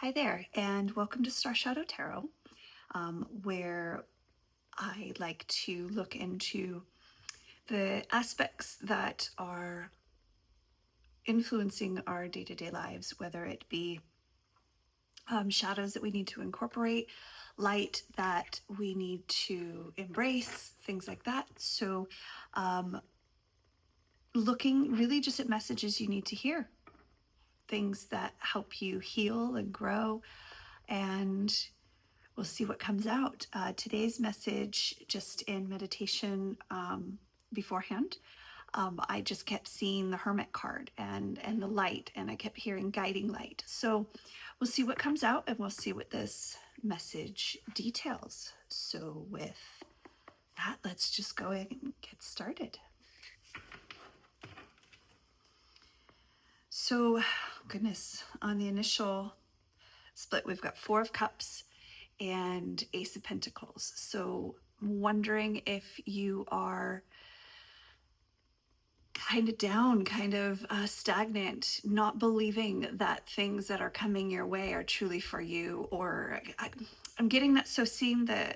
Hi there, and welcome to Starshadow Tarot, where I like to look into the aspects that are influencing our day-to-day lives, whether it be shadows that we need to incorporate, light that we need to embrace, things like that. So looking really just at messages you need to hear, things that help you heal and grow, and we'll see what comes out. Today's message, just in meditation beforehand, I just kept seeing the Hermit card and the light, and I kept hearing guiding light. So we'll see what comes out, and we'll see what this message details. So with that, let's just go ahead and get started. So, goodness, on the initial split, we've got Four of Cups and Ace of Pentacles. So I'm wondering if you are kind of down, kind of stagnant, not believing that things that are coming your way are truly for you, or I'm getting that. So seeing the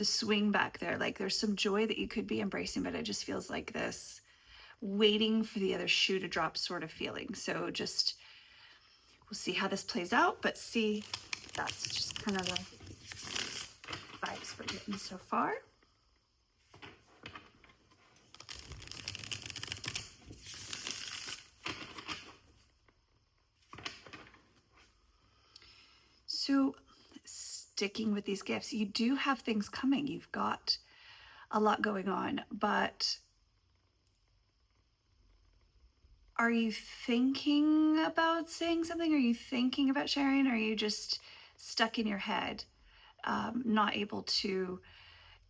swing back there, like there's some joy that you could be embracing, but it just feels like this waiting for the other shoe to drop sort of feeling. So just we'll see how this plays out, but see, that's just kind of the vibes we're getting so far. So sticking with these gifts, you do have things coming. You've got a lot going on, but are you thinking about saying something? Are you thinking about sharing? Or are you just stuck in your head, not able to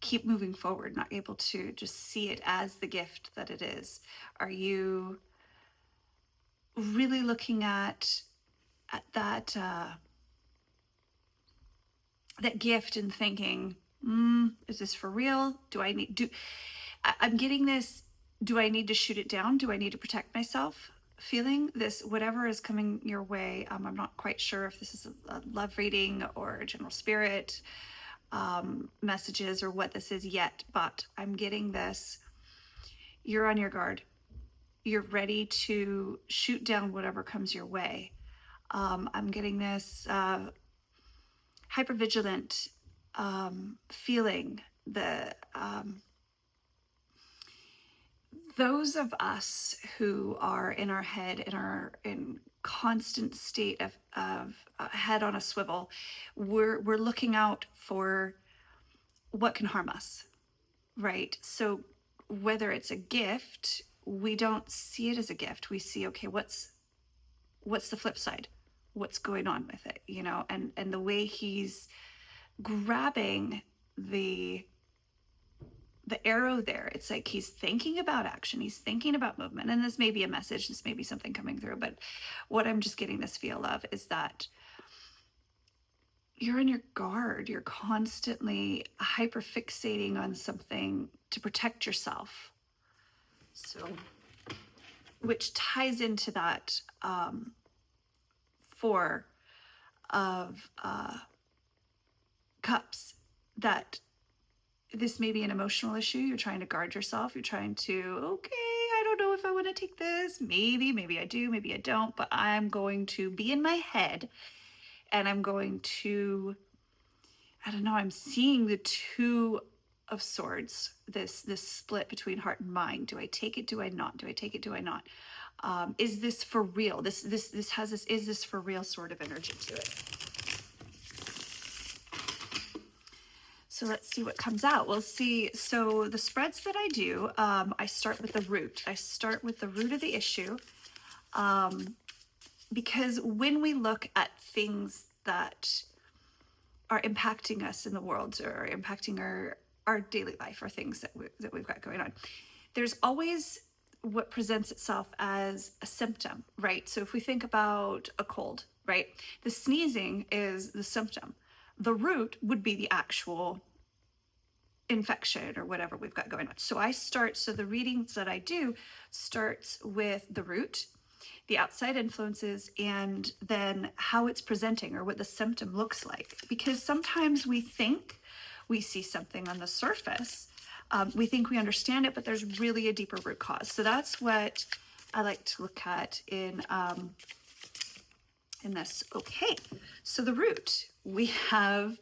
keep moving forward, not able to just see it as the gift that it is? Are you really looking at that that gift and thinking, is this for real? I'm getting this, do I need to shoot it down? Do I need to protect myself? Feeling this, whatever is coming your way. I'm not quite sure if this is a love reading or a general spirit messages or what this is yet, but I'm getting this. You're on your guard. You're ready to shoot down whatever comes your way. I'm getting this hypervigilant feeling. Those of us who are in our head and are in constant state of head on a swivel, we're looking out for what can harm us, right? So whether it's a gift, we don't see it as a gift. We see, okay, what's the flip side? What's going on with it, and the way he's grabbing the arrow there, it's like he's thinking about action, he's thinking about movement. And this may be a message, this may be something coming through, but what I'm just getting this feel of is that you're on your guard. You're constantly hyper fixating on something to protect yourself. So, which ties into that Four of Cups, that this may be an emotional issue. You're trying to guard yourself. You're trying to, okay, I don't know if I want to take this. Maybe I do, maybe I don't, but I'm going to be in my head and I'm going to, I don't know, I'm seeing the Two of Swords, this split between heart and mind. Do I take it? Do I not? Do I take it? Do I not? Is this for real? This has this, is this for real sort of energy to it. So let's see what comes out. We'll see. So the spreads that I do, I start with the root. I start with the root of the issue, because when we look at things that are impacting us in the world or impacting our daily life, or things that we've got going on, there's always what presents itself as a symptom, right? So if we think about a cold, right? The sneezing is the symptom. The root would be the actual infection or whatever we've got going on. So the readings that I do starts with the root, the outside influences, and then how it's presenting or what the symptom looks like. Because sometimes we think we see something on the surface, we think we understand it, but there's really a deeper root cause. So that's what I like to look at in this. Okay, so the root, we have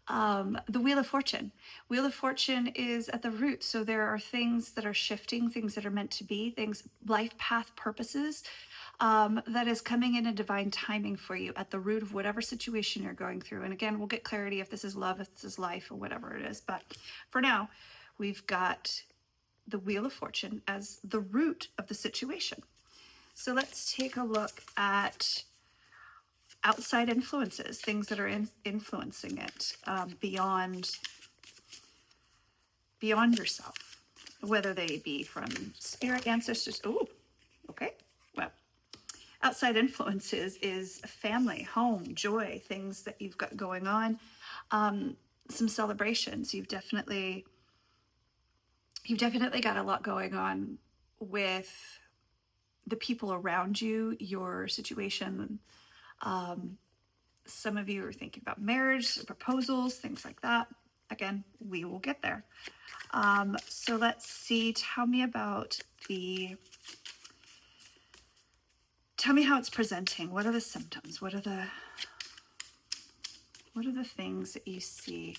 the Wheel of Fortune. Wheel of Fortune is at the root. So there are things that are shifting, things that are meant to be, things, life path purposes, that is coming in a divine timing for you at the root of whatever situation you're going through. And again, we'll get clarity if this is love, if this is life, or whatever it is. But for now, we've got the Wheel of Fortune as the root of the situation. So let's take a look at outside influences, things that are influencing it, beyond yourself, whether they be from spirit, ancestors. Oh, okay. Well, outside influences is family, home, joy, things that you've got going on, some celebrations. You've definitely got a lot going on with the people around you, your situation. Some of you are thinking about marriage, proposals, things like that. Again, we will get there. So let's see. Tell me how it's presenting. What are the symptoms? What are the things that you see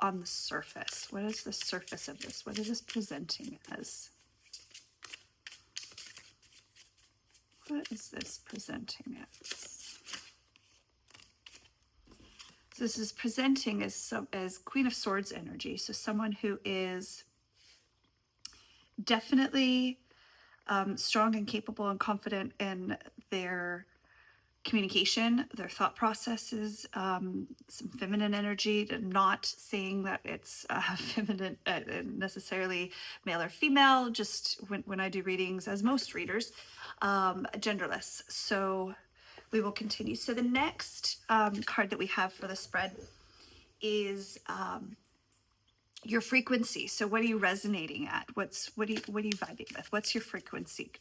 on the surface? What is the surface of this? What is this presenting as? What is this presenting as? So this is presenting as Queen of Swords energy. So someone who is definitely strong and capable and confident in their communication, their thought processes, some feminine energy. Not saying that it's feminine necessarily male or female, just when I do readings, as most readers, genderless. So we will continue. So the next card that we have for the spread is your frequency. So what are you resonating at? What are you vibing with? What's your frequency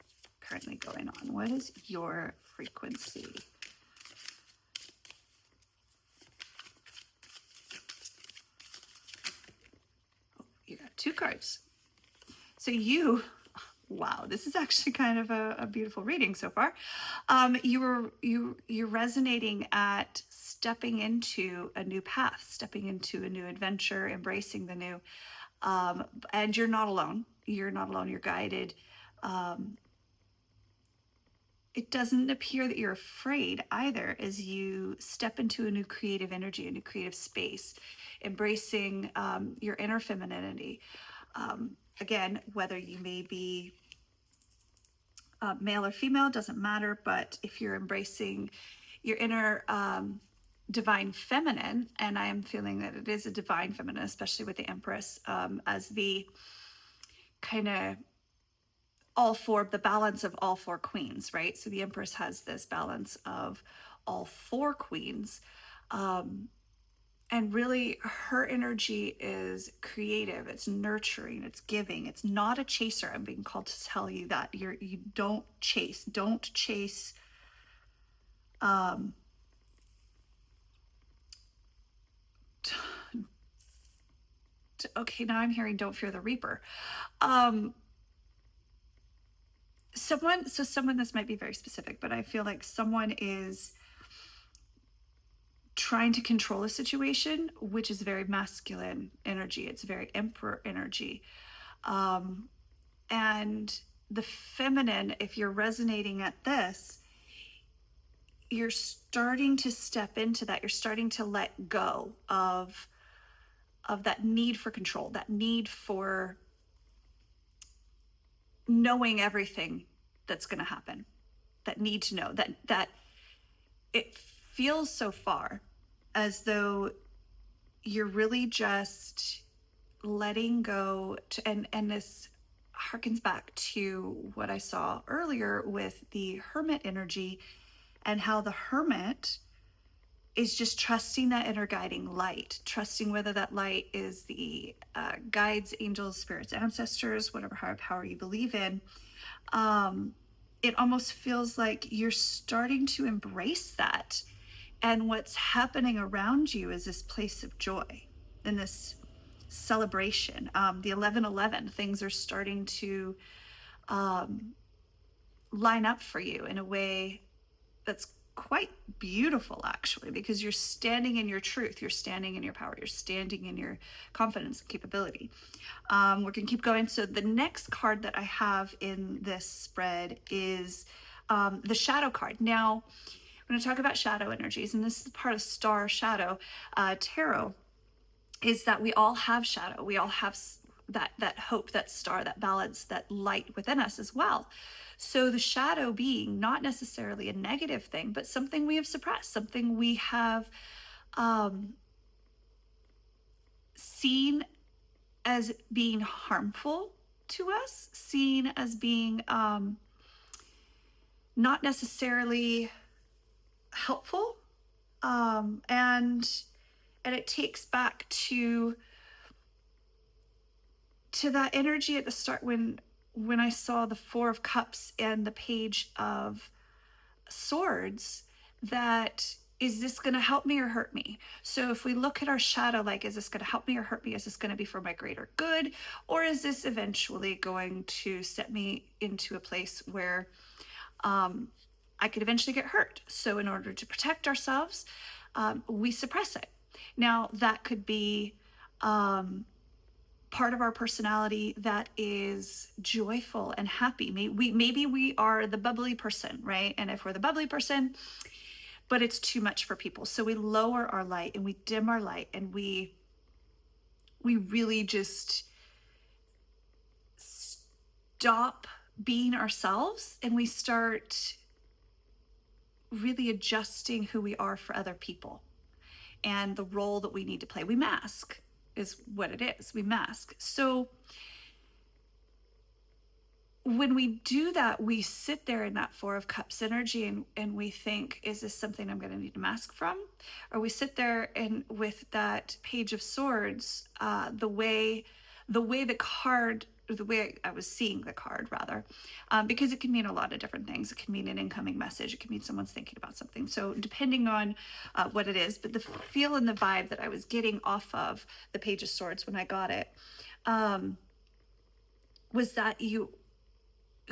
currently going on? What is your frequency? Oh, you got two cards. So wow, this is actually kind of a beautiful reading so far. You're resonating at stepping into a new path, stepping into a new adventure, embracing the new, and you're not alone. You're not alone. You're guided. It doesn't appear that you're afraid either as you step into a new creative energy, a new creative space, embracing your inner femininity. Again, whether you may be male or female, doesn't matter, but if you're embracing your inner divine feminine, and I am feeling that it is a divine feminine, especially with the Empress as the kind of the balance of all four queens, right? So the Empress has this balance of all four queens. And really, her energy is creative, it's nurturing, it's giving. It's not a chaser. I'm being called to tell you that. You don't chase. Okay, now I'm hearing don't fear the reaper. Someone, this might be very specific, but I feel like someone is trying to control a situation, which is very masculine energy. It's very emperor energy. And the feminine, if you're resonating at this, you're starting to step into that. You're starting to let go of that need for control, that need for knowing everything that's going to happen, that need to know, that it feels so far as though you're really just letting go to, and this harkens back to what I saw earlier with the Hermit energy, and how the Hermit is just trusting that inner guiding light, trusting whether that light is the guides, angels, spirits, ancestors, whatever higher power you believe in, it almost feels like you're starting to embrace that. And what's happening around you is this place of joy and this celebration. The 11:11, things are starting to line up for you in a way that's quite beautiful, actually, because you're standing in your truth, you're standing in your power, you're standing in your confidence and capability. We're going to keep going. So the next card that I have in this spread is the shadow card. Now, I'm going to talk about shadow energies, and this is part of Starshadow Tarot, is that we all have shadow. We all have that hope, that star, that balance, that light within us as well. So the shadow being not necessarily a negative thing, but something we have suppressed, something we have seen as being harmful to us, seen as being not necessarily helpful, and it takes back to that energy at the start when I saw the Four of Cups and the Page of Swords, that is this going to help me or hurt me? So if we look at our shadow, like, is this going to help me or hurt me? Is this going to be for my greater good? Or is this eventually going to set me into a place where I could eventually get hurt? So in order to protect ourselves, we suppress it. Now, that could be part of our personality that is joyful and happy. Maybe we are the bubbly person, right? And if we're the bubbly person, but it's too much for people, so we lower our light and we dim our light, and we really just stop being ourselves, and we start really adjusting who we are for other people and the role that we need to play. We mask, is what it is. We mask. So when we do that, we sit there in that Four of Cups energy, and we think, is this something I'm going to need to mask from? Or we sit there and with that Page of Swords, the way the card, or the way I was seeing the card rather, because it can mean a lot of different things. It can mean an incoming message. It can mean someone's thinking about something. So depending on what it is, but the feel and the vibe that I was getting off of the Page of Swords when I got it was that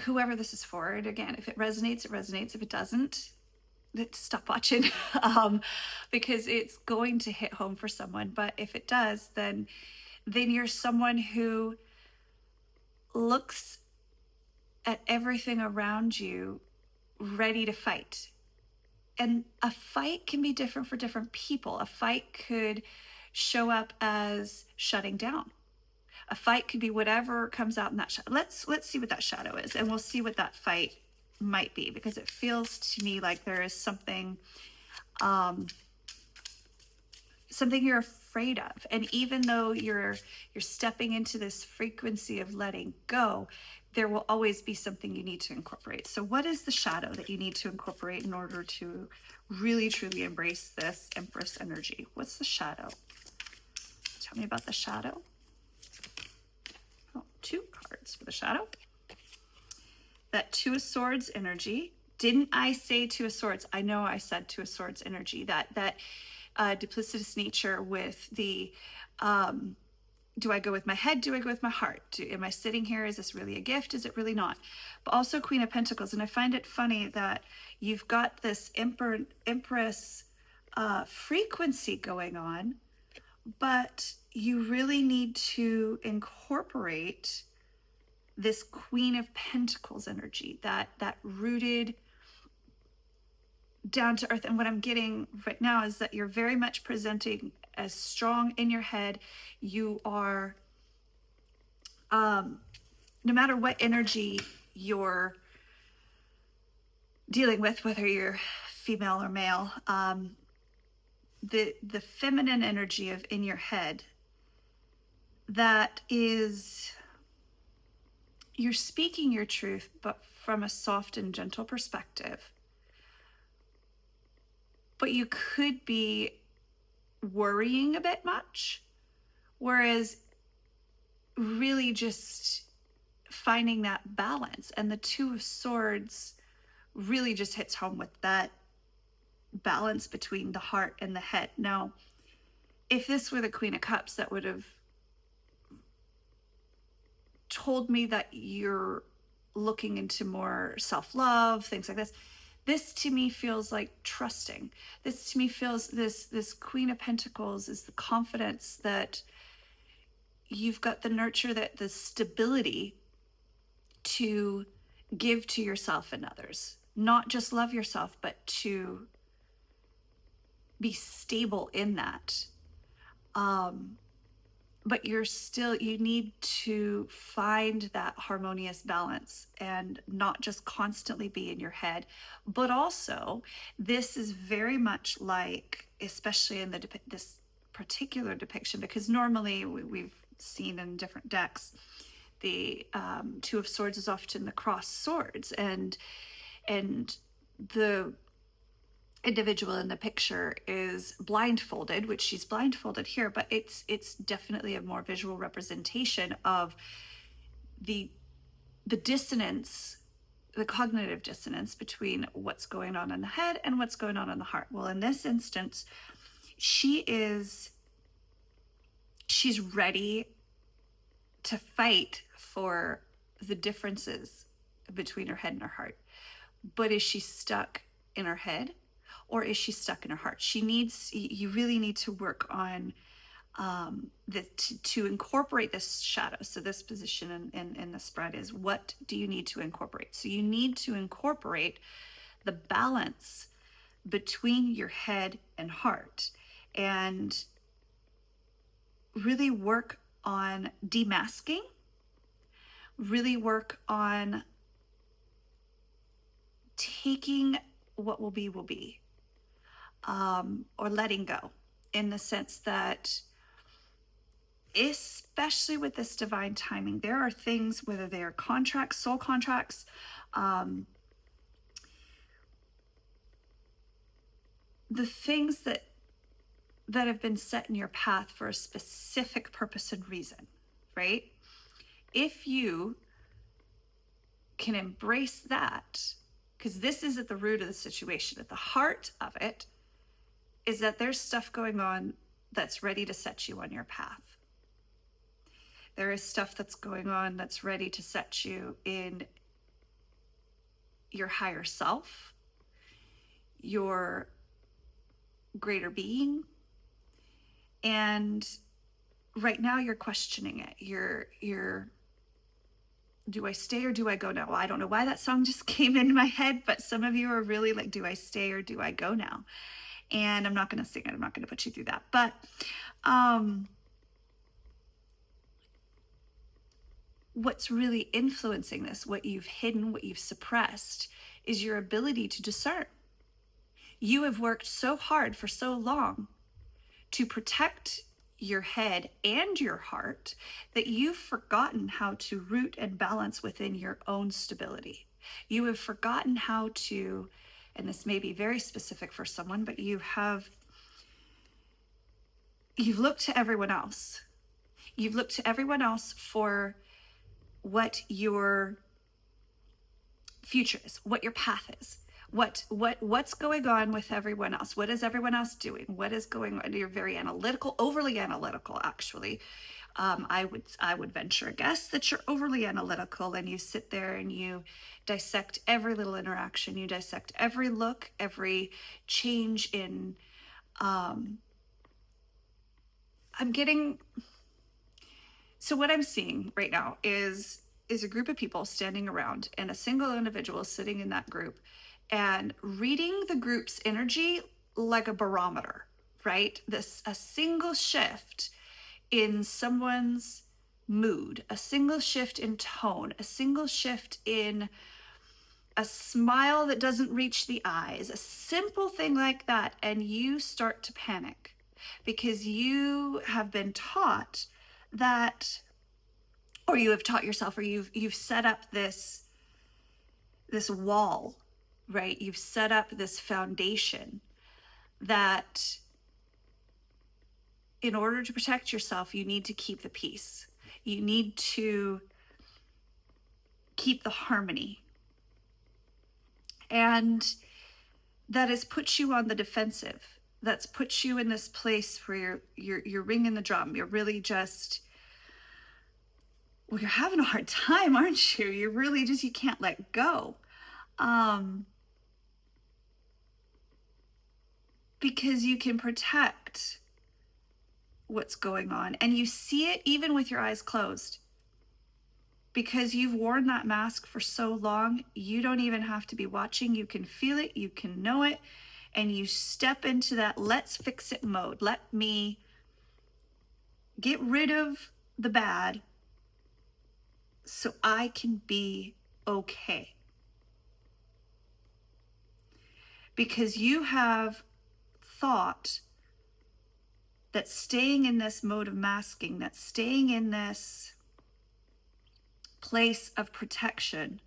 whoever this is for, and again, if it resonates, it resonates. If it doesn't, stop watching, because it's going to hit home for someone. But if it does, then you're someone who looks at everything around you ready to fight. And a fight can be different for different people. A fight could show up as shutting down. A fight could be whatever comes out in that shadow. Let's see what that shadow is, and we'll see what that fight might be, because it feels to me like there is something you're afraid of. And even though you're stepping into this frequency of letting go, there will always be something you need to incorporate. So what is the shadow that you need to incorporate in order to really truly embrace this Empress energy? What's the shadow? Tell me about the shadow. Oh, 2 cards for the shadow. That Two of Swords energy. Didn't I say Two of Swords? I know I said Two of Swords energy. That duplicitous nature with the do I go with my head? Do I go with my heart? Am I sitting here? Is this really a gift? Is it really not? But also Queen of Pentacles. And I find it funny that you've got this Empress frequency going on, but you really need to incorporate this Queen of Pentacles energy, that rooted down to earth. And what I'm getting right now is that you're very much presenting as strong in your head. You are, no matter what energy you're dealing with, whether you're female or male, the feminine energy of in your head, that is, you're speaking your truth, but from a soft and gentle perspective. But you could be worrying a bit much, whereas really just finding that balance. And the Two of Swords really just hits home with that balance between the heart and the head. Now, if this were the Queen of Cups, that would have told me that you're looking into more self-love, things like this. This to me feels like trusting. This to me feels, this Queen of Pentacles is the confidence that you've got, the nurture, that the stability to give to yourself and others. Not just love yourself, but to be stable in that. But you need to find that harmonious balance and not just constantly be in your head. But also, this is very much like, especially in this particular depiction, because normally we've seen in different decks, the Two of Swords is often the crossed swords, and the individual in the picture is blindfolded, which she's blindfolded here, but it's definitely a more visual representation of the dissonance, the cognitive dissonance between what's going on in the head and what's going on in the heart. Well, in this instance, she's ready to fight for the differences between her head and her heart. But is she stuck in her head, or is she stuck in her heart? You really need to work on to incorporate this shadow. So this position in the spread is, what do you need to incorporate? So you need to incorporate the balance between your head and heart, and really work on demasking, really work on taking what will be, or letting go, in the sense that, especially with this divine timing, there are things, whether they are contracts, soul contracts, the things that have been set in your path for a specific purpose and reason, right? If you can embrace that, because this is at the root of the situation, at the heart of it, is that there's stuff going on that's ready to set you on your path. There is stuff that's going on that's ready to set you in your higher self, your greater being. And right now you're questioning it. You're do I stay or do I go now? Well, I don't know why that song just came into my head, but some of you are really like, do I stay or do I go now? And I'm not going to sing it. I'm not going to put you through that. But what's really influencing this, what you've hidden, what you've suppressed, is your ability to discern. You have worked so hard for so long to protect your head and your heart that you've forgotten how to root and balance within your own stability. You have forgotten how to, and this may be very specific for someone, but you've looked to everyone else. You've looked to everyone else for what your future is, what your path is. What's going on with everyone else? What is everyone else doing? What is going on? You're very analytical, overly analytical, actually. I would venture a guess that you're overly analytical, and you sit there and you dissect every little interaction. You dissect every look, every change in. So what I'm seeing right now is a group of people standing around, and a single individual sitting in that group and reading the group's energy like a barometer, right? A single shift in someone's mood, a single shift in tone, a single shift in a smile that doesn't reach the eyes, a simple thing like that, and you start to panic because you have been taught that, or you have taught yourself, or you've set up this wall, right? You've set up this foundation that in order to protect yourself, you need to keep the peace. You need to keep the harmony. And that has put you on the defensive. That's put you in this place where you're ringing the drum. You're really just, well, you're having a hard time, aren't you? You're really just, you can't let go. Because you can protect what's going on, and you see it even with your eyes closed. Because you've worn that mask for so long, you don't even have to be watching. You can feel it, you can know it, and you step into that let's fix it mode. Let me get rid of the bad so I can be okay. Because you have thought that staying in this mode of masking, that staying in this place of protection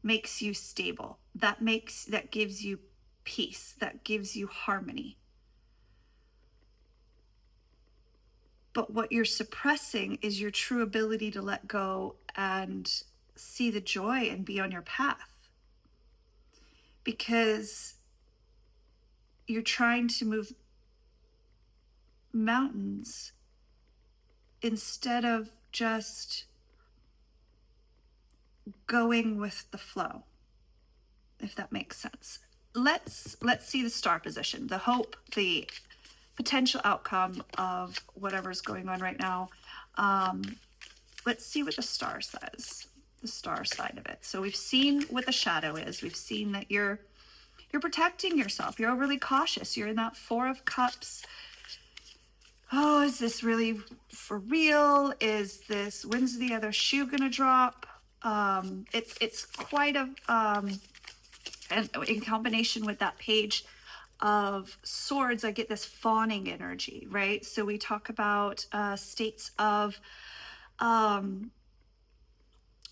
makes you stable. That gives you peace, that gives you harmony. But what you're suppressing is your true ability to let go and see the joy and be on your path. Because you're trying to move mountains instead of just going with the flow, if that makes sense. Let's see the star position, the hope, the potential outcome of whatever's going on right now. Let's see what the star says, the star side of it. So we've seen what the shadow is. We've seen that you're protecting yourself. You're overly cautious. You're in that Four of Cups. Oh, is this really for real? Is this, when's the other shoe gonna drop? It's quite a, and in combination with that Page of Swords, I get this fawning energy, right? So we talk about states of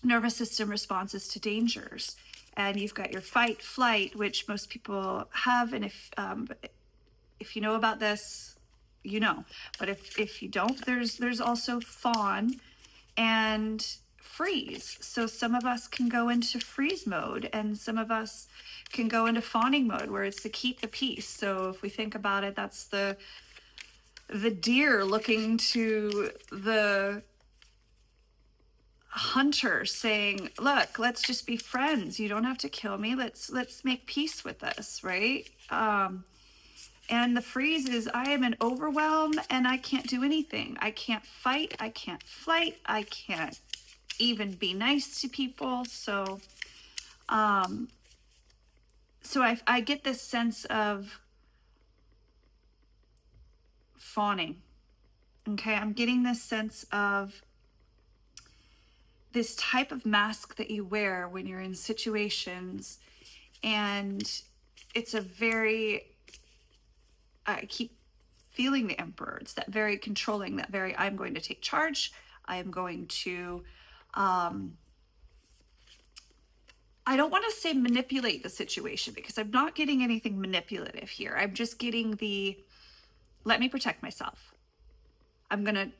nervous system responses to dangers. And you've got your fight, flight, which most people have. And if you know about this, you know. But if you don't, there's also fawn and freeze. So some of us can go into freeze mode, and some of us can go into fawning mode, where it's to keep the peace. So if we think about it, that's the deer looking to the hunter saying, look, let's just be friends. You don't have to kill me. Let's make peace with this, right? And the freeze is, I am in overwhelm and I can't do anything. I can't fight. I can't flight. I can't even be nice to people. So I get this sense of fawning. Okay, I'm getting this sense of this type of mask that you wear when you're in situations, and it's a very, I keep feeling the Emperor. It's that very controlling, that very, I'm going to take charge. I am going to, I don't want to say manipulate the situation, because I'm not getting anything manipulative here. I'm just getting the, let me protect myself. I'm gonna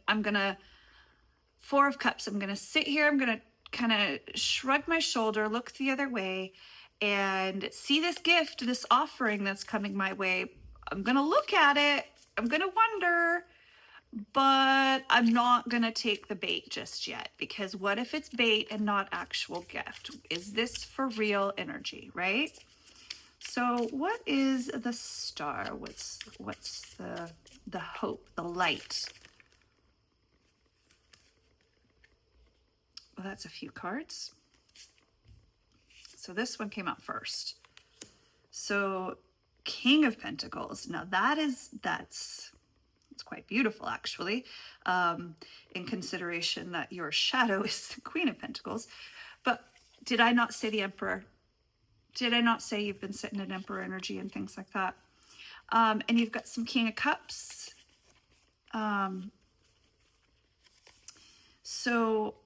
Four of Cups. I'm gonna sit here. I'm gonna kind of shrug my shoulder, look the other way, and see this gift, this offering that's coming my way. I'm gonna look at it. I'm gonna wonder, but I'm not gonna take the bait just yet, because what if it's bait and not actual gift? Is this for real energy, right? So what is the star? What's the hope, the light? Well, that's a few cards. So this one came out first. So King of Pentacles. Now that's quite beautiful, actually, in consideration that your shadow is the Queen of Pentacles. But did I not say the Emperor? Did I not say you've been sitting in Emperor energy and things like that? And you've got some King of Cups. So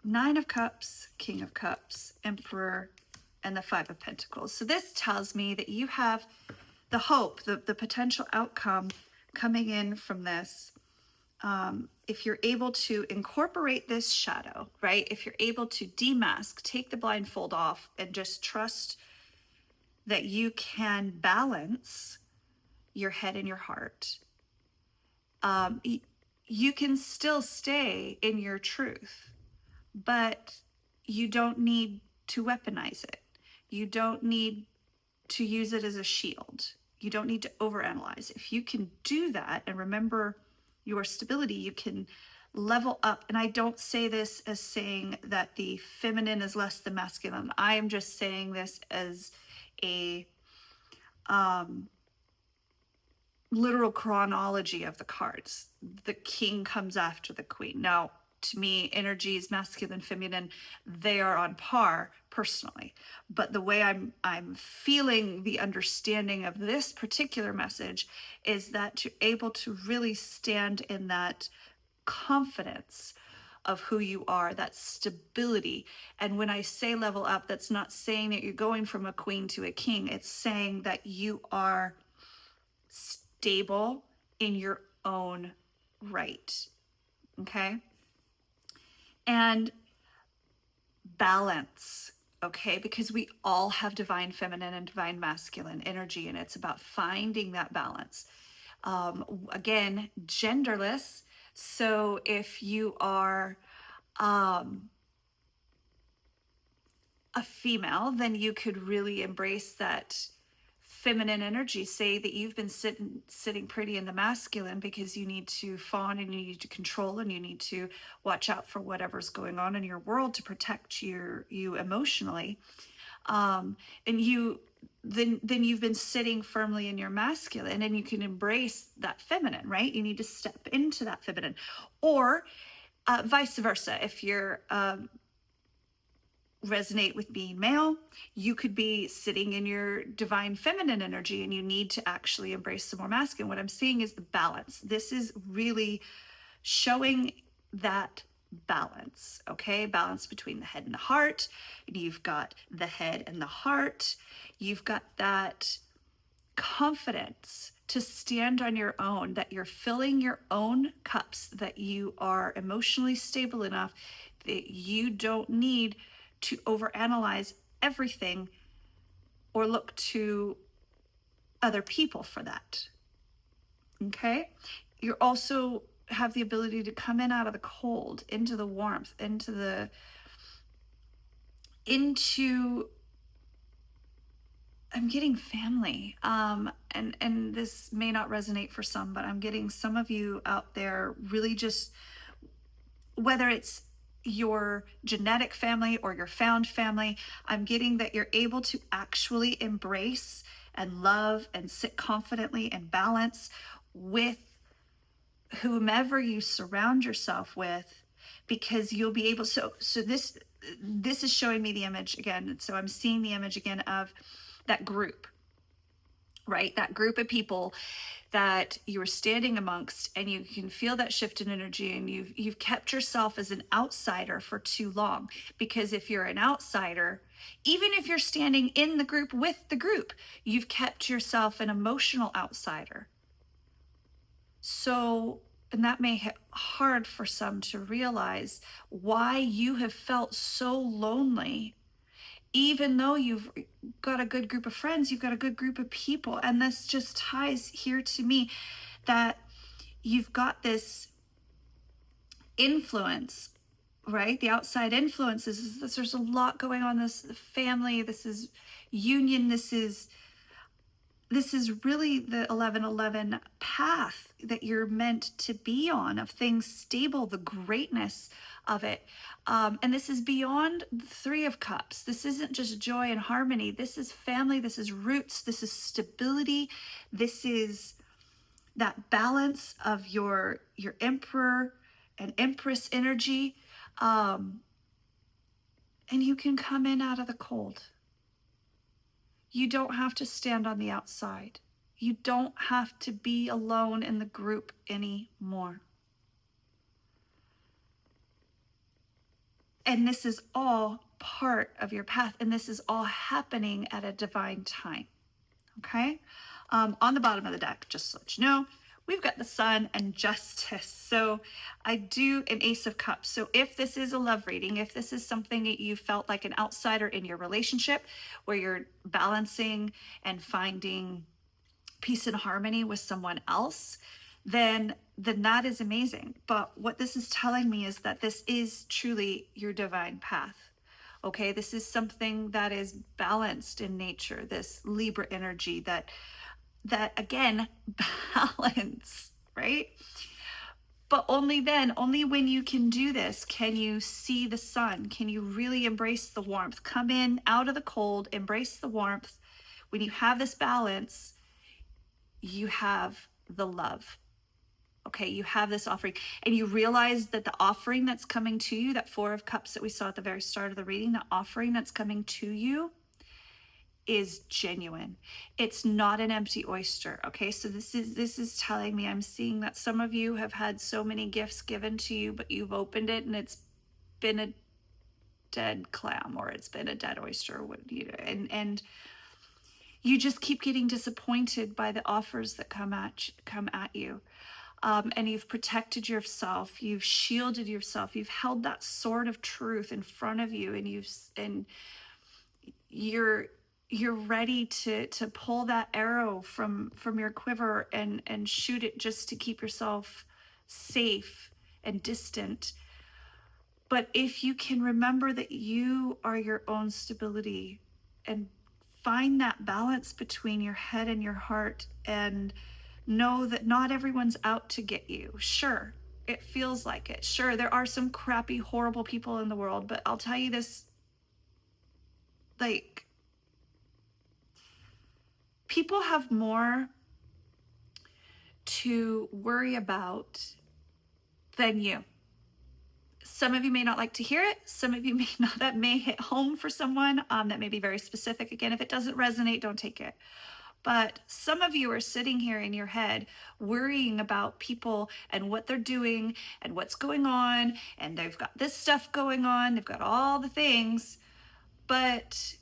Nine of Cups, King of Cups, Emperor, and the Five of Pentacles. So this tells me that you have the hope, the potential outcome coming in from this if you're able to incorporate this shadow, right? If you're able to demask, take the blindfold off, and just trust that you can balance your head and your heart, you can still stay in your truth, but you don't need to weaponize it. You don't need to use it as a shield. You don't need to overanalyze. If you can do that and remember your stability, you can level up. And I don't say this as saying that the feminine is less than masculine. I am just saying this as a literal chronology of the cards. The king comes after the queen. Now, to me, energies, masculine, feminine, they are on par personally. But the way I'm feeling the understanding of this particular message is that you're able to really stand in that confidence of who you are, that stability. And when I say level up, that's not saying that you're going from a queen to a king. It's saying that you are stable in your own right. Okay? And balance. Okay? Because we all have divine feminine and divine masculine energy, and it's about finding that balance. Again, genderless. So if you are a female, then you could really embrace that feminine energy. Say that you've been sitting pretty in the masculine because you need to fawn and you need to control and you need to watch out for whatever's going on in your world to protect you emotionally. And then you've been sitting firmly in your masculine, and you can embrace that feminine, right? You need to step into that feminine, or vice versa. If you're resonate with being male, you could be sitting in your divine feminine energy and you need to actually embrace some more masculine. What I'm seeing is the balance. This is really showing that balance, okay? Balance between the head and the heart. You've got the head and the heart. You've got that confidence to stand on your own, that you're filling your own cups, that you are emotionally stable enough that you don't need to overanalyze everything or look to other people for that. Okay? You also have the ability to come in out of the cold, into the warmth, into I'm getting family. And this may not resonate for some, but I'm getting some of you out there really just, whether it's your genetic family or your found family, I'm getting that you're able to actually embrace and love and sit confidently and balance with whomever you surround yourself with, because you'll be able, so this is showing me the image again. So I'm seeing the image again of that group, right? That group of people that you are standing amongst, and you can feel that shift in energy, and you've kept yourself as an outsider for too long. Because if you're an outsider, even if you're standing in the group with the group, you've kept yourself an emotional outsider. So, and that may be hard for some to realize why you have felt so lonely. Even though you've got a good group of friends, you've got a good group of people. And this just ties here to me that you've got this influence, right? The outside influences. There's a lot going on. This family, this is union, this is really the 1111 path that you're meant to be on, of things stable, the greatness of it. And this is beyond the Three of Cups. This isn't just joy and harmony. This is family. This is roots. This is stability. This is that balance of your emperor and empress energy. And you can come in out of the cold. You don't have to stand on the outside. You don't have to be alone in the group anymore. And this is all part of your path, and this is all happening at a divine time. Okay? On the bottom of the deck, just to let you know, we've got the Sun and Justice. So I do an Ace of Cups. So if this is a love reading, if this is something that you felt like an outsider in your relationship, where you're balancing and finding peace and harmony with someone else, then that is amazing. But what this is telling me is that this is truly your divine path. Okay, this is something that is balanced in nature, this Libra energy that again, balance, right? But only then, only when you can do this, can you see the sun, can you really embrace the warmth, come in out of the cold, embrace the warmth. When you have this balance, you have the love. Okay, you have this offering, and you realize that the offering that's coming to you, that Four of Cups that we saw at the very start of the reading, the offering that's coming to you is genuine. It's not an empty oyster. Okay, so this is telling me, I'm seeing that some of you have had so many gifts given to you, but you've opened it and it's been a dead clam, or it's been a dead oyster, and you just keep getting disappointed by the offers that come at you. And you've protected yourself, you've shielded yourself, you've held that sword of truth in front of you, and you're ready to pull that arrow from your quiver and shoot it just to keep yourself safe and distant. But if you can remember that you are your own stability, and find that balance between your head and your heart, and know that not everyone's out to get you. Sure, it feels like it. Sure, there are some crappy, horrible people in the world, but I'll tell you this, like, people have more to worry about than you. Some of you may not like to hear it. Some of you may not. That may hit home for someone. That may be very specific. Again, if it doesn't resonate, don't take it. But some of you are sitting here in your head worrying about people and what they're doing and what's going on. And they've got this stuff going on. They've got all the things. But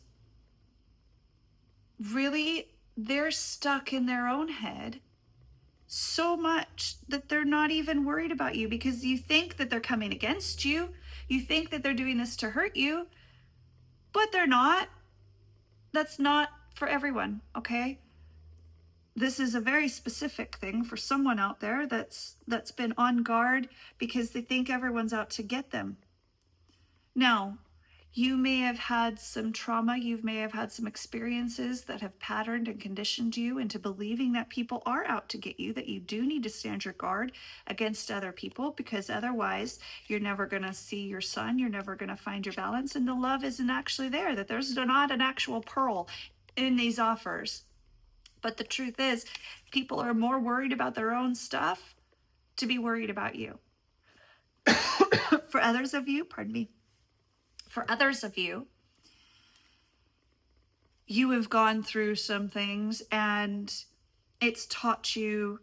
really, they're stuck in their own head so much that they're not even worried about you, because you think that they're coming against you. You think that they're doing this to hurt you, but they're not. That's not for everyone, okay? This is a very specific thing for someone out there that's been on guard because they think everyone's out to get them. Now, you may have had some trauma, you may have had some experiences that have patterned and conditioned you into believing that people are out to get you, that you do need to stand your guard against other people, because otherwise you're never going to see your sun, you're never going to find your balance, and the love isn't actually there, that there's not an actual pearl in these offers. But the truth is, people are more worried about their own stuff to be worried about you. For others of you, you have gone through some things, and it's taught you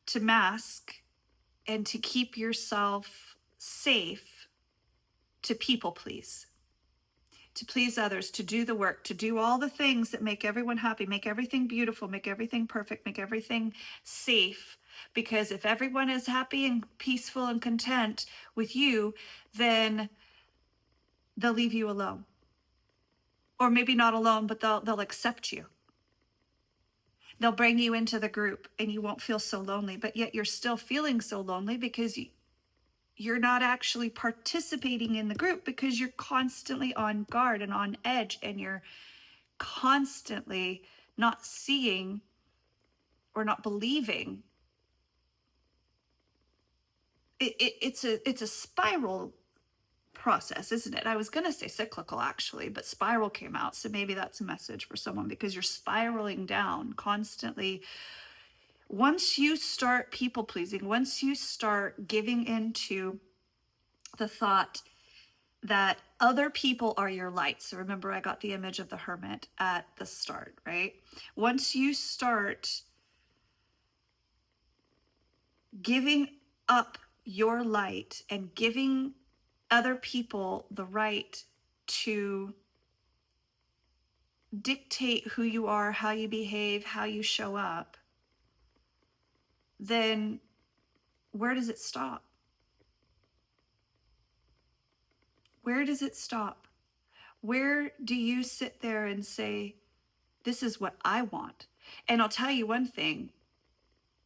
to mask and to keep yourself safe, to people please, to please others, to do the work, to do all the things that make everyone happy, make everything beautiful, make everything perfect, make everything safe. Because if everyone is happy and peaceful and content with you, then they'll leave you alone. Or maybe not alone, but they'll accept you. They'll bring you into the group and you won't feel so lonely, but yet you're still feeling so lonely because you're not actually participating in the group, because you're constantly on guard and on edge, and you're constantly not seeing or not believing. It's a spiral process, isn't it? I was going to say cyclical actually, but spiral came out. So maybe that's a message for someone, because you're spiraling down constantly. Once you start people pleasing, once you start giving into the thought that other people are your light. So remember, I got the image of the hermit at the start, right? Once you start giving up your light and giving other people the right to dictate who you are, how you behave, how you show up, then where does it stop? Where does it stop? Where do you sit there and say, this is what I want? And I'll tell you one thing,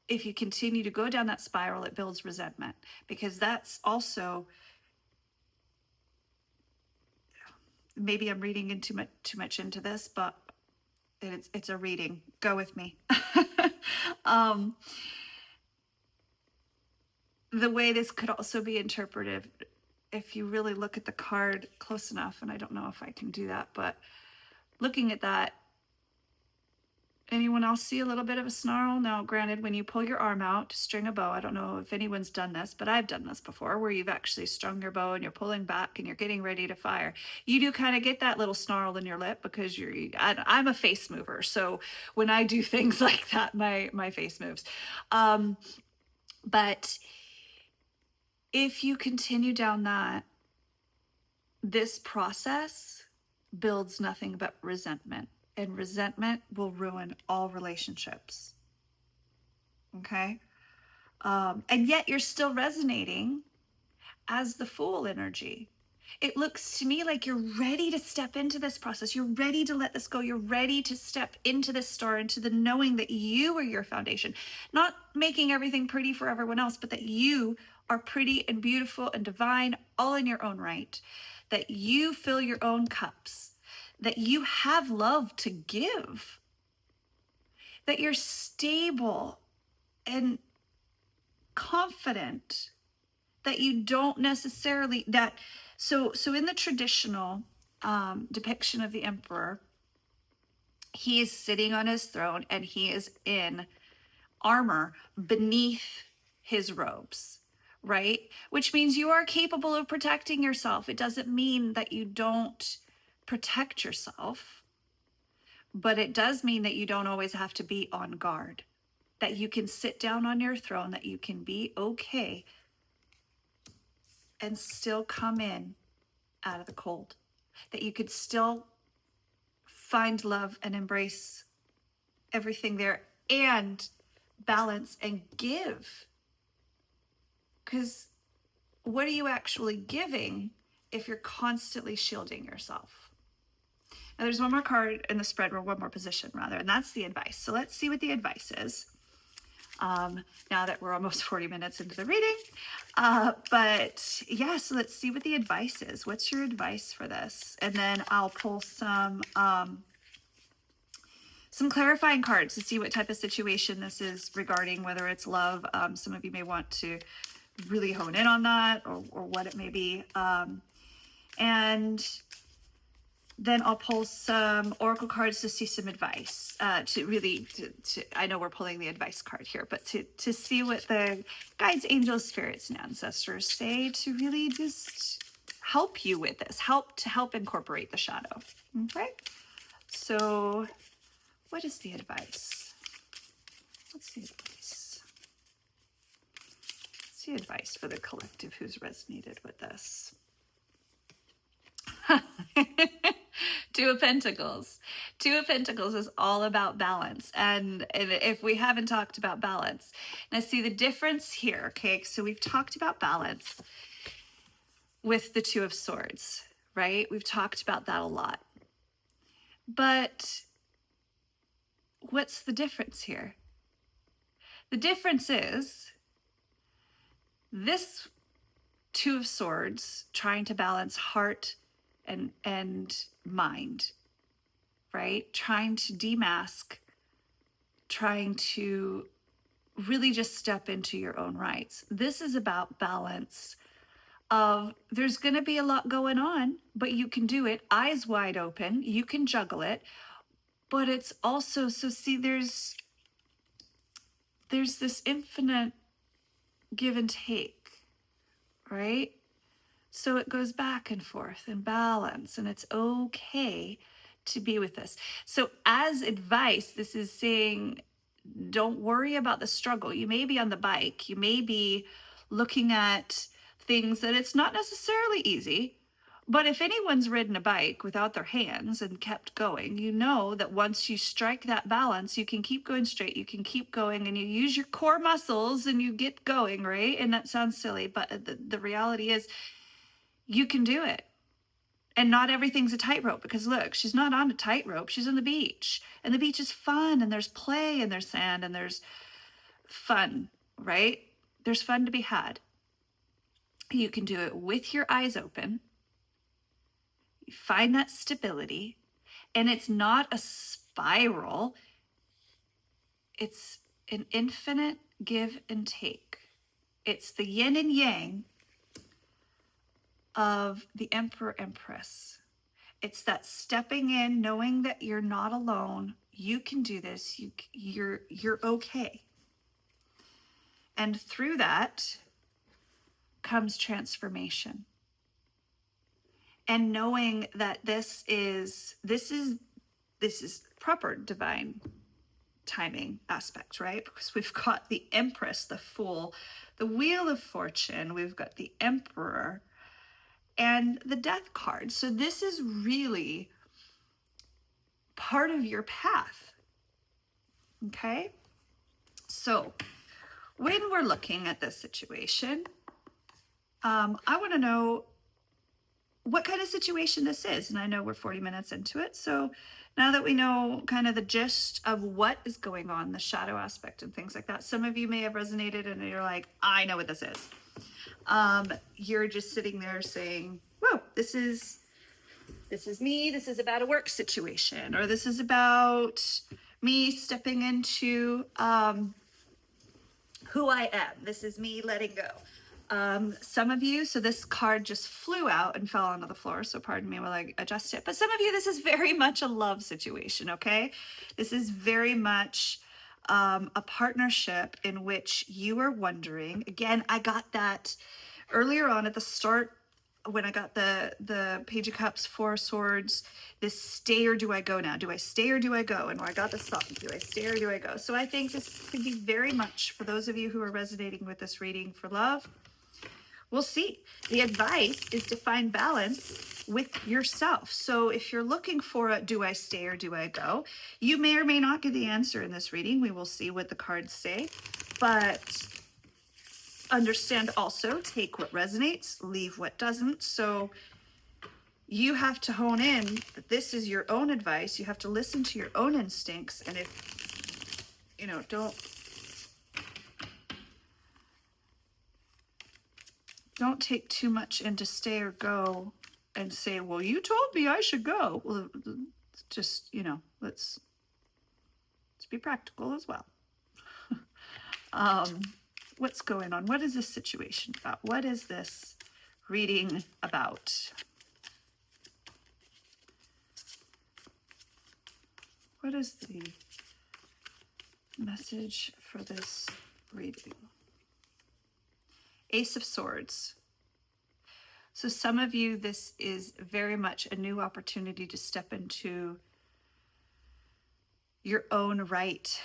if you continue to go down that spiral, it builds resentment, because that's also, maybe I'm reading in too much into this, but it's a reading. Go with me. The way this could also be interpreted, if you really look at the card close enough, and I don't know if I can do that, but looking at that, anyone else see a little bit of a snarl? Now, granted, when you pull your arm out to string a bow, I don't know if anyone's done this, but I've done this before, where you've actually strung your bow and you're pulling back and you're getting ready to fire. You do kind of get that little snarl in your lip, because I'm a face mover. So when I do things like that, my face moves. But if you continue down this process builds nothing but resentment. And resentment will ruin all relationships. Okay? And yet you're still resonating as the Fool energy. It looks to me like you're ready to step into this process. You're ready to let this go. You're ready to step into this star, into the knowing that you are your foundation. Not making everything pretty for everyone else, but that you are pretty and beautiful and divine all in your own right. That you fill your own cups. That you have love to give. That you're stable and confident. That you don't necessarily, so in the traditional depiction of the emperor, he is sitting on his throne and he is in armor beneath his robes, right? Which means you are capable of protecting yourself. It doesn't mean that you don't protect yourself, but it does mean that you don't always have to be on guard, that you can sit down on your throne, that you can be okay and still come in out of the cold, that you could still find love and embrace everything there and balance and give. Because what are you actually giving if you're constantly shielding yourself? Now there's one more card in the spread, or one more position rather, and that's the advice. So let's see what the advice is. Now that we're almost 40 minutes into the reading. But yeah, so let's see what the advice is. What's your advice for this? And then I'll pull some clarifying cards to see what type of situation this is regarding, whether it's love. Some of you may want to really hone in on that, or what it may be. And then I'll pull some oracle cards to see some advice, I know we're pulling the advice card here, but to see what the guides, angels, spirits, and ancestors say to really just help you with this, help incorporate the shadow. Okay? So what is the advice? What's the advice? What's the advice for the collective who's resonated with this? Two of Pentacles. Two of Pentacles is all about balance. And if we haven't talked about balance, now see the difference here. Okay, so we've talked about balance with the Two of Swords, right? We've talked about that a lot. But what's the difference here? The difference is this Two of Swords trying to balance heart and mind, right? Trying to demask, trying to really just step into your own rights. This is about balance of, there's going to be a lot going on, but you can do it eyes wide open. You can juggle it, but it's also, so see, there's this infinite give and take, right? So it goes back and forth and balance, and it's okay to be with this. So as advice, this is saying, don't worry about the struggle. You may be on the bike. You may be looking at things that it's not necessarily easy, But if anyone's ridden a bike without their hands and kept going, you know that once you strike that balance, you can keep going straight, you can keep going, and you use your core muscles and you get going, right? And that sounds silly, but the reality is you can do it. And not everything's a tightrope, because look, she's not on a tightrope, she's on the beach. And the beach is fun, and there's play, and there's sand, and there's fun, right? There's fun to be had. You can do it with your eyes open. You find that stability, and it's not a spiral, it's an infinite give and take. It's the yin and yang of the Emperor Empress. It's that stepping in, knowing that you're not alone. You can do this. You're okay. And through that comes transformation. And knowing that this is proper divine timing aspect, right? Because we've got the Empress, the Fool, the Wheel of Fortune, we've got the Emperor, and the Death card. So this is really part of your path. Okay? So when we're looking at this situation, I want to know what kind of situation this is. And I know we're 40 minutes into it. So now that we know kind of the gist of what is going on, the shadow aspect and things like that, some of you may have resonated and you're like, I know what this is. You're just sitting there saying, whoa, this is me. This is about a work situation, or this is about me stepping into who I am. This is me letting go. Some of you, so this card just flew out and fell onto the floor, so pardon me while I adjust it. But some of you, this is very much a love situation, okay? This is very much a partnership in which you are wondering. Again, I got that earlier on at the start when I got the Page of Cups, Four of Swords, this stay or do I go now? Do I stay or do I go? And I got this thought, do I stay or do I go? So I think this could be very much, for those of you who are resonating with this reading for love, we'll see. The advice is to find balance with yourself. So if you're looking for a do I stay or do I go, you may or may not get the answer in this reading. We will see what the cards say. But understand also, take what resonates, leave what doesn't. So you have to hone in that this is your own advice. You have to listen to your own instincts. And if, don't take too much into stay or go and say, well, you told me I should go. Well, just, let's be practical as well. What's going on? What is this situation about? What is this reading about? What is the message for this reading? Ace of Swords. So some of you, this is very much a new opportunity to step into your own right.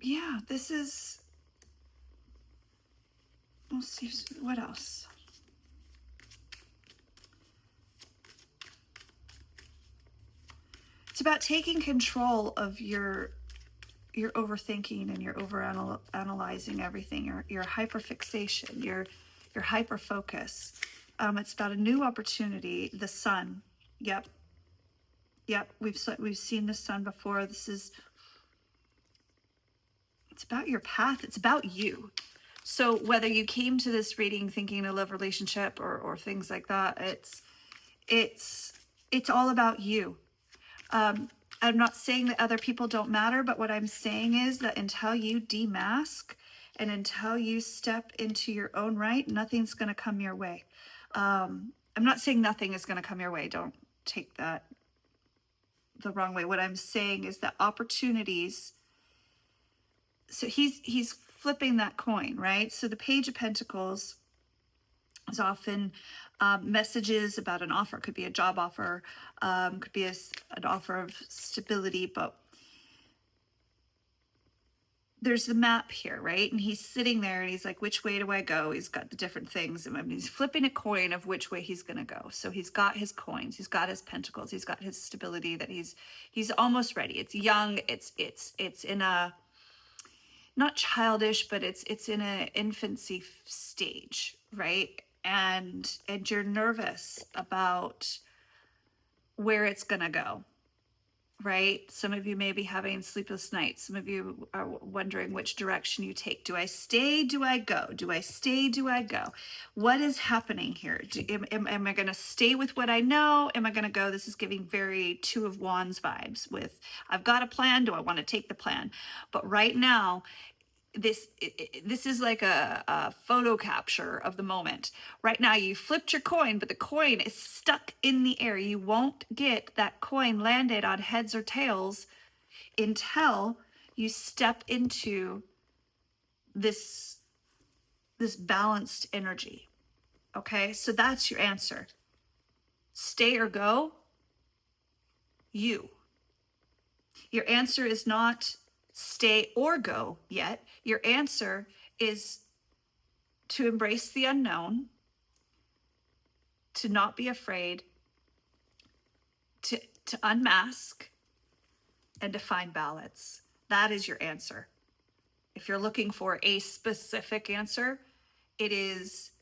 Yeah, this is, we'll see what else. It's about taking control of your overthinking and your over analyzing everything, your hyperfixation, your hyperfocus. It's about a new opportunity. The sun. Yep. We've seen the sun before. It's about your path. It's about you. So whether you came to this reading thinking a love relationship or things like that, it's all about you. I'm not saying that other people don't matter, but what I'm saying is that until you demask and until you step into your own right, nothing's going to come your way. I'm not saying nothing is going to come your way. Don't take that the wrong way. What I'm saying is that opportunities, so he's flipping that coin, right? So the Page of Pentacles There's often messages about an offer. It could be a job offer, could be an offer of stability, but there's the map here, right? And he's sitting there and he's like, which way do I go? He's got the different things. And I mean, he's flipping a coin of which way he's going to go. So he's got his coins, he's got his pentacles, he's got his stability that he's almost ready. It's young. It's in a, not childish, but it's in an infancy stage, right? And you're nervous about where it's going to go, right? Some of you may be having sleepless nights. Some of you are wondering which direction you take. Do I stay? Do I go? Do I stay? Do I go? What is happening here? Am I going to stay with what I know? Am I going to go? This is giving very Two of Wands vibes with, I've got a plan. Do I want to take the plan? But right now, this is like a photo capture of the moment. Right now, you flipped your coin, but the coin is stuck in the air. You won't get that coin landed on heads or tails until you step into this balanced energy. Okay, so that's your answer. Stay or go. Your answer is not stay or go yet. Your answer is to embrace the unknown, to not be afraid, to unmask, and to find balance. That is your answer. If you're looking for a specific answer, it is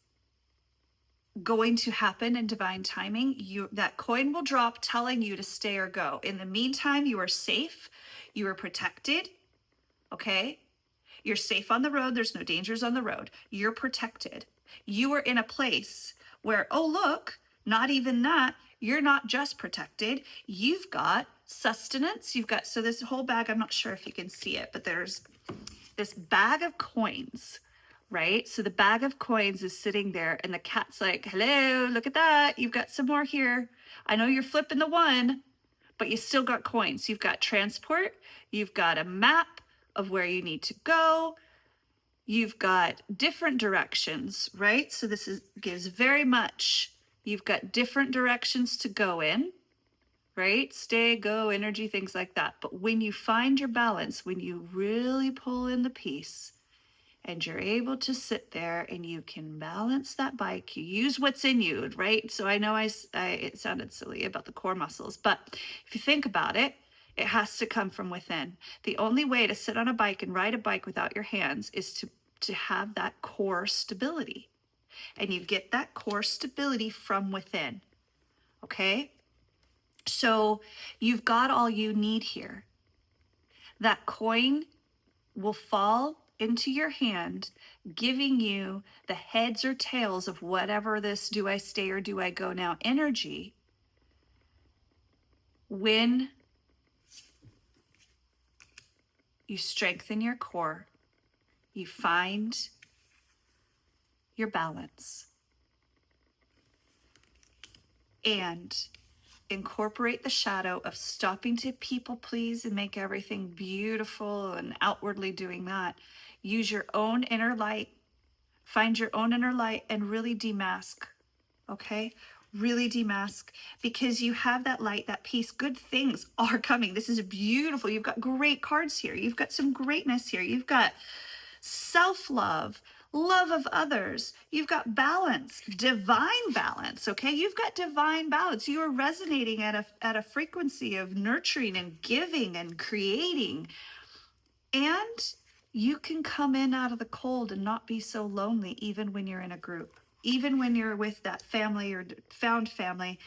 going to happen in divine timing. That coin will drop telling you to stay or go. In the meantime, you are safe, you are protected, okay? You're safe on the road. There's no dangers on the road. You're protected. You are in a place where, oh, look, not even that. You're not just protected. You've got sustenance. You've got, so this whole bag, I'm not sure if you can see it, but there's this bag of coins, right? So the bag of coins is sitting there and the cat's like, hello, look at that. You've got some more here. I know you're flipping the one, but you still got coins. You've got transport. You've got a map of where you need to go. You've got different directions, right? So this gives very much, you've got different directions to go in, right? Stay, go, energy, things like that. But when you find your balance, when you really pull in the piece and you're able to sit there and you can balance that bike, you use what's in you, right? So I know it sounded silly about the core muscles, but if you think about it, it has to come from within. The only way to sit on a bike and ride a bike without your hands is to have that core stability. And you get that core stability from within. Okay? So you've got all you need here. That coin will fall into your hand, giving you the heads or tails of whatever this do I stay or do I go now energy when you strengthen your core, you find your balance, and incorporate the shadow of stopping to people please and make everything beautiful and outwardly doing that. Use your own inner light, find your own inner light and really demask, okay? Really demask, because you have that light, that peace. Good things are coming. This is beautiful. You've got great cards here. You've got some greatness here. You've got self-love, love of others. You've got balance, divine balance, okay? You've got divine balance. You are resonating at a frequency of nurturing and giving and creating. And you can come in out of the cold and not be so lonely even when you're in a group, even when you're with that family or found family.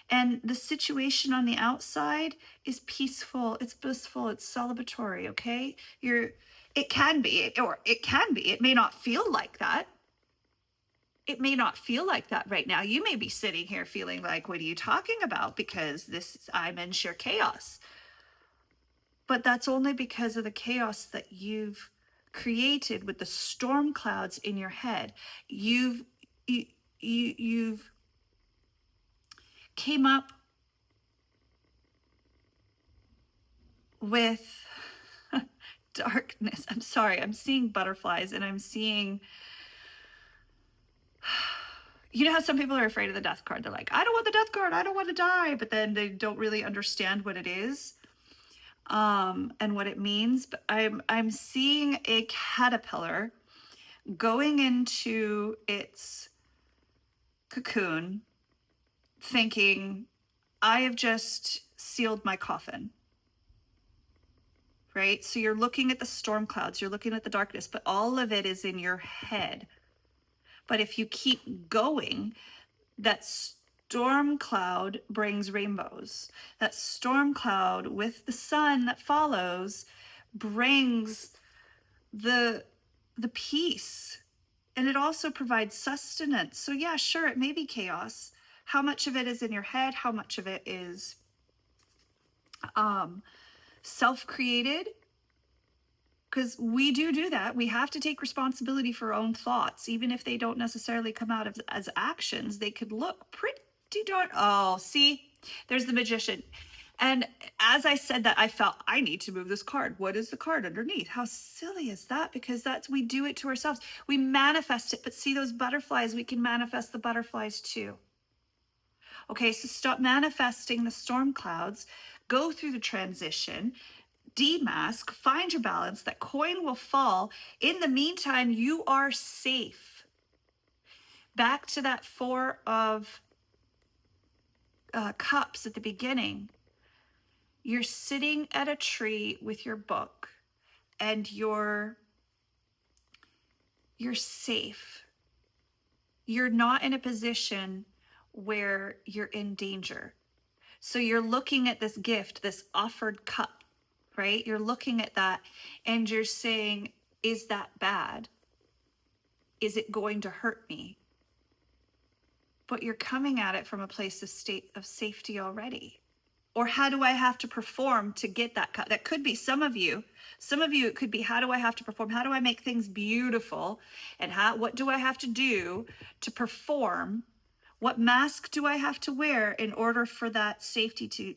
And the situation on the outside is peaceful, it's blissful, it's celebratory, okay? It can be, it may not feel like that. It may not feel like that right now. You may be sitting here feeling like, what are you talking about? Because I'm in sheer chaos. But that's only because of the chaos that you've created with the storm clouds in your head. You've came up with darkness. I'm sorry, I'm seeing butterflies and I'm seeing you know how some people are afraid of the death card? They're like, I don't want the death card. I don't want to die. But then they don't really understand what it is, and what it means. But I'm seeing a caterpillar going into its cocoon thinking, I have just sealed my coffin, right? So you're looking at the storm clouds, you're looking at the darkness, but all of it is in your head. But if you keep going, that storm cloud brings rainbows. That storm cloud with the sun that follows brings the peace, and it also provides sustenance. So yeah, sure, it may be chaos. How much of it is in your head? How much of it is self-created? Because we do that. We have to take responsibility for our own thoughts, even if they don't necessarily come out as actions. They could look pretty darn. Oh, see, there's the magician. And as I said that, I felt I need to move this card. What is the card underneath? How silly is that? Because we do it to ourselves. We manifest it, but see those butterflies, we can manifest the butterflies too. Okay, so stop manifesting the storm clouds, go through the transition, demask, find your balance, that coin will fall. In the meantime, you are safe. Back to that Four of Cups at the beginning. You're sitting at a tree with your book and you're safe. You're not in a position where you're in danger. So you're looking at this gift, this offered cup, right? You're looking at that and you're saying, is that bad? Is it going to hurt me? But you're coming at it from a place of safety already. Or how do I have to perform to get that cup? That could be some of you, it could be, how do I have to perform? How do I make things beautiful? And what do I have to do to perform? What mask do I have to wear in order for that safety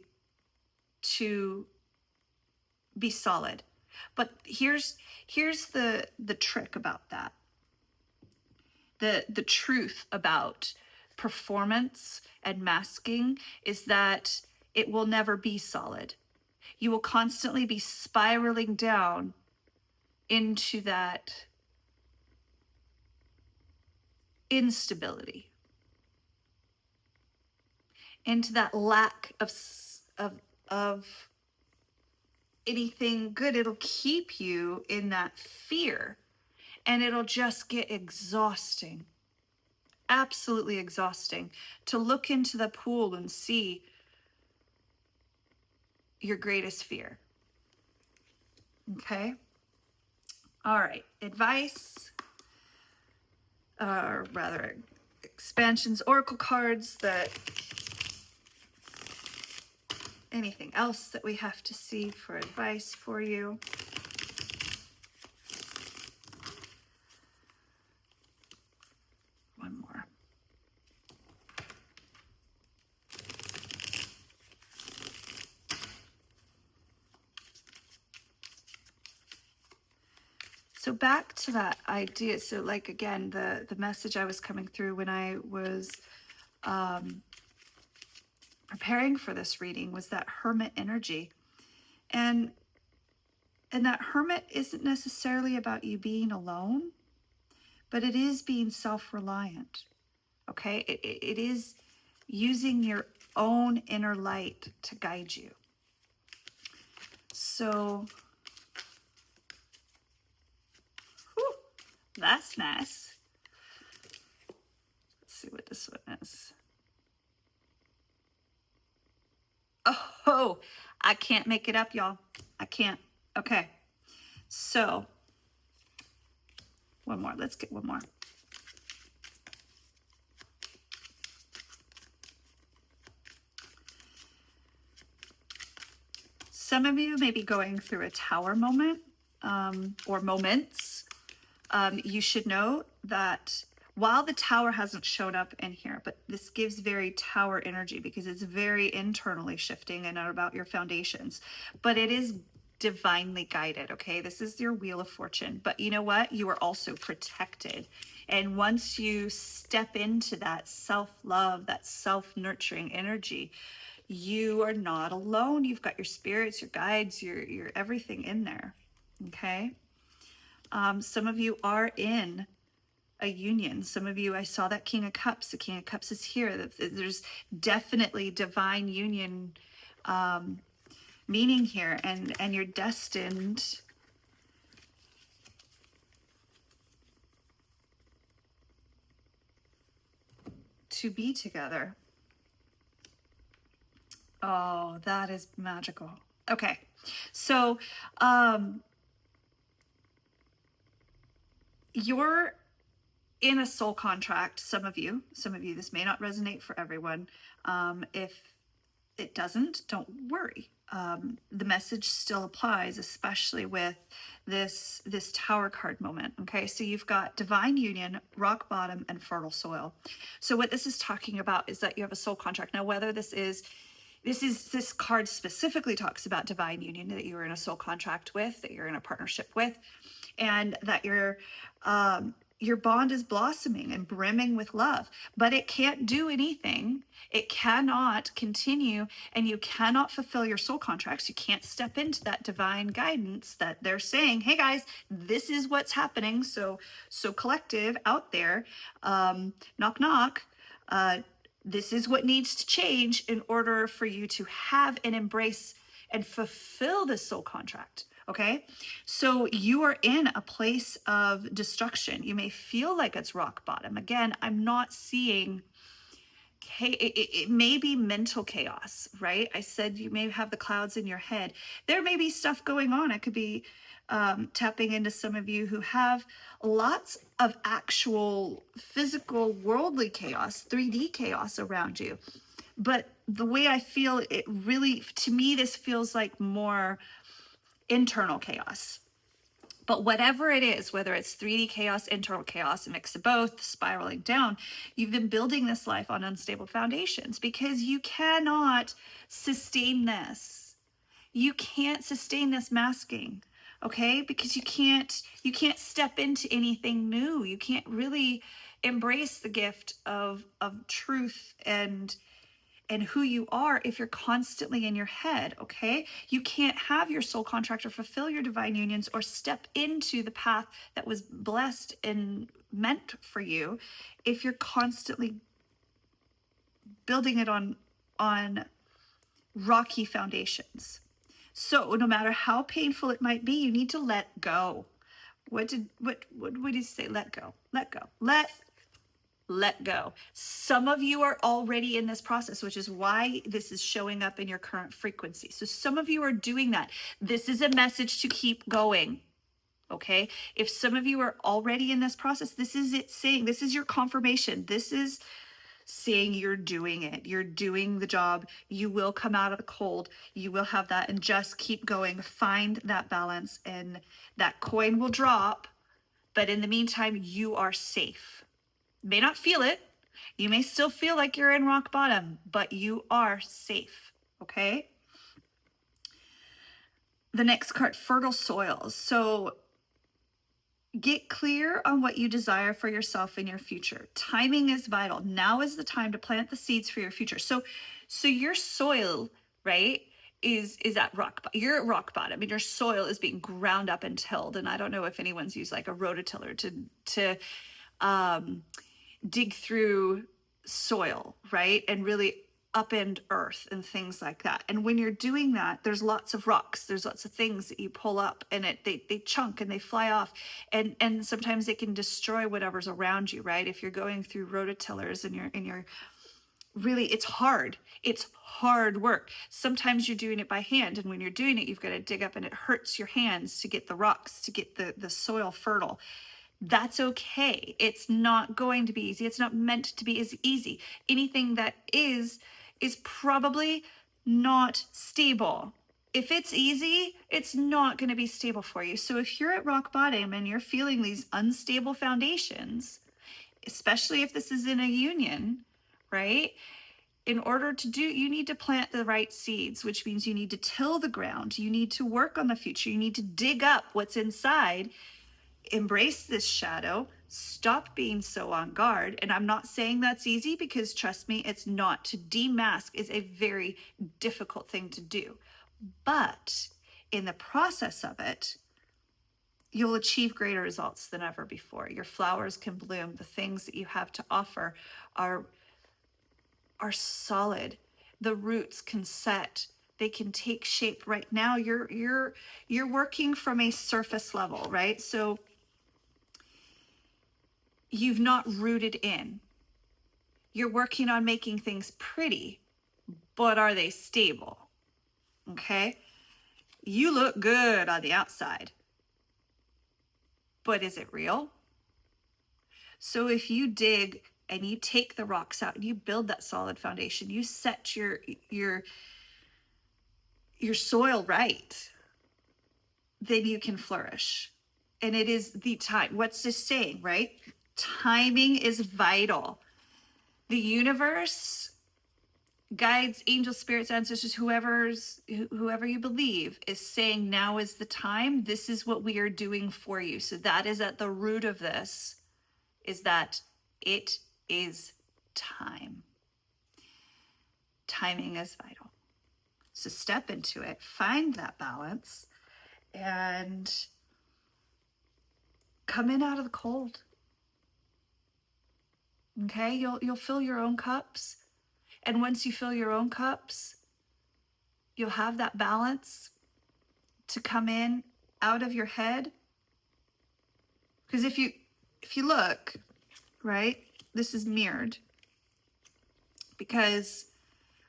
to be solid? But here's the trick about that. The truth about performance and masking is that it will never be solid. You will constantly be spiraling down into that instability, into that lack of anything good. It'll keep you in that fear, and it'll just get exhausting, absolutely exhausting, to look into the pool and see your greatest fear. Okay? All right, advice, rather expansions, oracle cards, that anything else that we have to see for advice for you. One more. So back to that idea. So like, again, the message I was coming through when I was preparing for this reading was that hermit energy. And that hermit isn't necessarily about you being alone, but it is being self-reliant. Okay? It is using your own inner light to guide you. So, whew, that's nice. Let's see what this one is. Oh, I can't make it up, y'all. I can't. Okay. So, one more. Let's get one more. Some of you may be going through a tower moment, or moments. You should know that while the tower hasn't shown up in here, but this gives very tower energy because it's very internally shifting and about your foundations. But it is divinely guided, okay? This is your wheel of fortune. But you know what? You are also protected. And once you step into that self-love, that self-nurturing energy, you are not alone. You've got your spirits, your guides, your everything in there. Okay. Some of you are in a union. Some of you, I saw that King of Cups. The King of Cups is here. There's definitely divine union meaning here, and you're destined to be together. Oh, that is magical. Okay. So, you're in a soul contract. Some of you, this may not resonate for everyone. If it doesn't, don't worry. The message still applies, especially with this Tower card moment. Okay, so you've got divine union, rock bottom, and fertile soil. So what this is talking about is that you have a soul contract. Now, whether this card specifically talks about divine union, that you're in a soul contract with, that you're in a partnership with, and that your bond is blossoming and brimming with love, but it can't do anything. It cannot continue, and you cannot fulfill your soul contracts. You can't step into that divine guidance that they're saying, hey guys, this is what's happening. So collective out there, knock, knock, this is what needs to change in order for you to have and embrace and fulfill this soul contract. Okay, so you are in a place of destruction. You may feel like it's rock bottom. Again, I'm not seeing, it may be mental chaos, right? I said you may have the clouds in your head. There may be stuff going on. I could be tapping into some of you who have lots of actual physical worldly chaos, 3D chaos around you. But the way I feel it really, to me, this feels like more internal chaos. But whatever it is, whether it's 3D chaos, internal chaos, a mix of both, spiraling down, you've been building this life on unstable foundations because you cannot sustain this. You can't sustain this masking, okay? Because you can't step into anything new. You can't really embrace the gift of truth and who you are if you're constantly in your head, okay? You can't have your soul contract or fulfill your divine unions or step into the path that was blessed and meant for you if you're constantly building it on rocky foundations. So no matter how painful it might be, you need to let go. What did he say? Let go. Let go. Some of you are already in this process, which is why this is showing up in your current frequency. So some of you are doing that. This is a message to keep going. Okay. If some of you are already in this process, this is it saying, this is your confirmation. This is saying you're doing it. You're doing the job. You will come out of the cold. You will have that, and just keep going. Find that balance, and that coin will drop. But in the meantime, you are safe. May not feel it. You may still feel like you're in rock bottom, but you are safe, okay? The next card, fertile soils. So get clear on what you desire for yourself in your future. Timing is vital. Now is the time to plant the seeds for your future. So your soil, right, is at you're at rock bottom, and your soil is being ground up and tilled. And I don't know if anyone's used like a rototiller to dig through soil, right? And really upend earth and things like that. And when you're doing that, there's lots of rocks, there's lots of things that you pull up, and they chunk and they fly off. And sometimes they can destroy whatever's around you, right? If you're going through rototillers and you're really, it's hard work. Sometimes you're doing it by hand, and when you're doing it, you've got to dig up, and it hurts your hands to get the rocks, to get the soil fertile. That's okay. It's not going to be easy. It's not meant to be as easy. Anything that is probably not stable. If it's easy, it's not going to be stable for you. So if you're at rock bottom and you're feeling these unstable foundations, especially if this is in a union, right? in order to do, you need to plant the right seeds, which means you need to till the ground. You need to work on the future. You need to dig up what's inside, embrace this shadow, stop being so on guard. And I'm not saying that's easy, because trust me, it's not. To demask is a very difficult thing to do. But in the process of it, you'll achieve greater results than ever before. Your flowers can bloom. The things that you have to offer are solid. The roots can set. They can take shape. Right now, you're working from a surface level, right? So you've not rooted in. You're working on making things pretty, but are they stable? Okay? You look good on the outside, but is it real? So if you dig and you take the rocks out and you build that solid foundation, you set your soil right, then you can flourish. And it is the time. What's this saying, right? Timing is vital. The universe, guides, angels, spirits, ancestors, whoever you believe, is saying now is the time. This is what we are doing for you. So that is at the root of this, is that it is time. Timing is vital. So step into it, find that balance, and come in out of the cold. Okay, you'll fill your own cups. And once you fill your own cups, you'll have that balance to come in out of your head. Because if you look, right, this is mirrored, because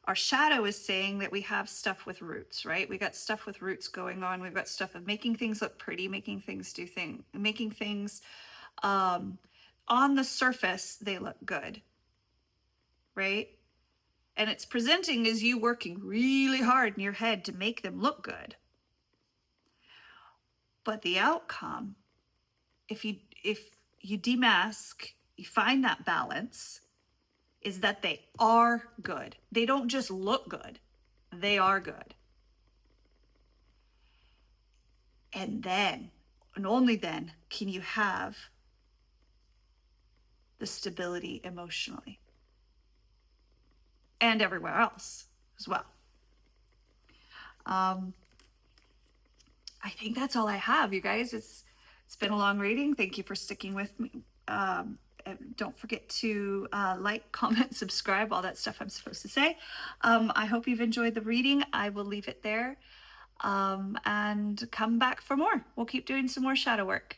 our shadow is saying that we have stuff with roots, right? We got stuff with roots going on. We've got stuff of making things look pretty, making things do things, making things on the surface, they look good, right? And it's presenting as you working really hard in your head to make them look good. But the outcome, if you demask, you find that balance, is that they are good. They don't just look good, they are good. And then, and only then, can you have the stability emotionally and everywhere else as well. I think that's all I have, you guys. It's been a long reading. Thank you for sticking with me. Don't forget to like, comment, subscribe, all that stuff I'm supposed to say. I hope you've enjoyed the reading. I will leave it there, and come back for more. We'll keep doing some more shadow work.